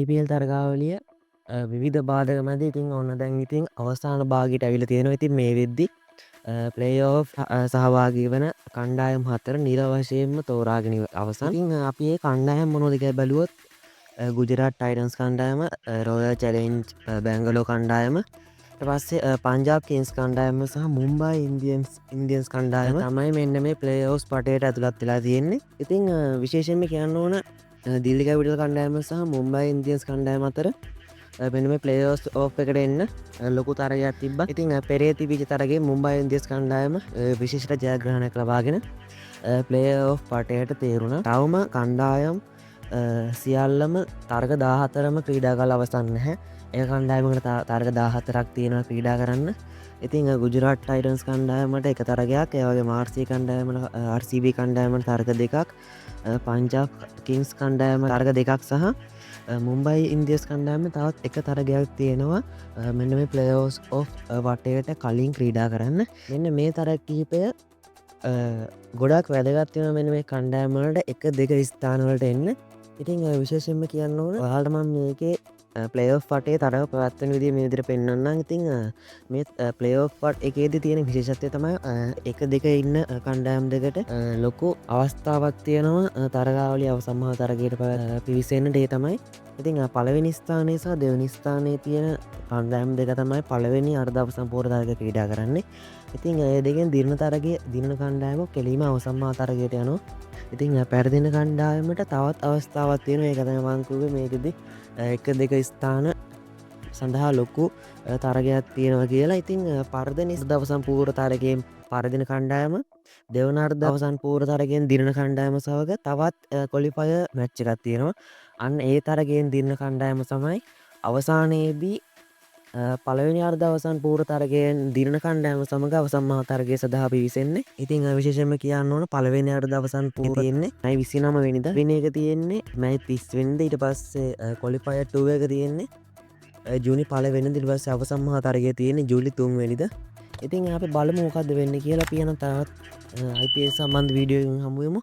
IPL තරගාවලිය විවිධ බාධක මැද ඉතින් ඔන්න දැන් ඉතින් අවස්ථාන භාගයට ඇවිල තියෙනවා. ඉතින් මේ වෙද්දි ප්ලේෝ සහභාගී වන කණ්ඩායම් හතර නිර වශයෙන්ම තෝරාගෙන අවසන්. ඉතින් අපි ඒ කණ්ඩායම් මොනොදික බැලුවොත් ගුජරාට් ටයිටන්ස් කණ්ඩායම, රෝයල් චැලෙන්ජ් බැංගලෝ කණ්ඩායම, පස්සේ පංජාබ් කිංස් කණ්ඩායම සහ මුම්බයි ඉන්දියන්ස් කණ්ඩායම තමයි මෙන්න මේ ප්ලේෝස් පටයට ඇතුළත් වෙලා තියෙන්නේ. ඉතින් විශේෂයෙන්ම කියන්න ඕන දිල්ලික විඩල් කණ්ඩෑම සහ මුම්බයි ඉන්දියන්ස් කණ්ඩෑම අතර මෙම ප්ලේෝස් ඕ් එකට එන්න ලොකු තරගයක් තිබ. ඉතින් පෙරේ තිබිච තරගේ මුම්බයි ඉන්දියස් කණ්ඩායම විශිෂ්ට ජයග්‍රහණයක් ලබාගෙන ප්ලේ ඕ් පටයට තේරුණ තවම කණ්ඩායම් සියල්ලම තර්ග 14ම ක්‍රීඩා කල අවසන්න හැ. ඒ කණ්ඩායමකට තර්ග 14ක් තියෙන ක්‍රීඩා කරන්න. ඉතින් ගුජරාට් ටයිටන්ස් කණ්ඩායමට එක තරගයක්, ඒවගේ මාර්සී කණ්ඩායමට RCB කණ්ඩායමට තර්ග දෙකක්, පංජාබ් කිංස් කණ්ඩායම තර්ග දෙකක් සහ මුම්බයි ඉන්දියස් කණ්ඩායම තවත් එක තරගයක් තියෙනවා මෙන්න මේ ප්ලේෝස් ඕ් වටයට කලින් ක්‍රීඩා කරන්න. මෙන්න මේ තරක් කිහිපය ගොඩක් වැදගත්වන මෙන මේ කණ්ඩෑමලට එක දෙක ස්ථානවලට එන්න. ඉතිං විශේෂෙන්ම කියන්න ඕන හල්ටමන් මේකේ ප්ලේෝ් පටේ තරව පවත්වන විදි මේදිර පෙන්න්න. ඉතිං මේ ප්ලේෝ් පට් එකේද තියෙන විශේෂත්වය තමයි එක දෙක ඉන්න කණ්ඩෑම් දෙකට ලොකු අවස්ථාවක් තියෙනවා තරගාවලි අව සම්මහ තරගයට පිවිසෙන්න්න ඩේ තමයි. ඉතිං පලවෙනි ස්ථානය සහ දෙවනි ස්ථානයේ තියෙන කණ්ඩෑම් දෙක තමයි පලවෙනි අර්ධව සම්පූර්ධර්ග ක්‍රීඩා කරන්නේ. ඉතිං ඒ දෙකෙන් දිරණ තරගේ දින කණ්ඩායම කෙලීම අවසම්මා තරගයට යනු. ඉතිං පැරදින කණ්ඩායමට තවත් අවස්ථාවත් තියෙන ඒකතමංකුව මේකෙද එක දෙක ස්ථාන සඳහා ලොක්කු තරගයක් තියෙනවා කියලා. ඉතිං පර්ධ නිස් දවසම් පූර තරගෙන් පරදින කණ්ඩායම දෙවනර් දවසන් පූර තරගෙන් දිරණ කණ්ඩායම සවග තවත් කොලිපය මැච්චකත් තියෙනවා. අන්න ඒ තරගෙන් දිරණ කණ්ඩායම සමයි අවසානයේදී පලවෙනි අර්දවසන් පූර තරගෙන් දිරණ කණ්ඩෑම සමඟ අවසම්මා තරගේ සඳහා පිවිසෙන්නේ. ඉතිං විශේෂම කියන්න ඕන පලවෙනි අර් දවසන් පූරයෙන්නේ යි 29 වෙනිද වෙන එක තියෙන්නේ මැයි 30 වෙනිද. ඊට පස්සේ කොලිපයට්ටුව එක තියෙන්නේ ජුනි පලවෙනි දිවස අවසම්මහා තරගේ තියෙන්නේ ජූලි 3 වෙනිද. ඉතින් අප බලමු මොකක්ද වෙන්න කියලා පියන තවත් IPL සම්බන්ධ වීඩියෝ හමුවමු.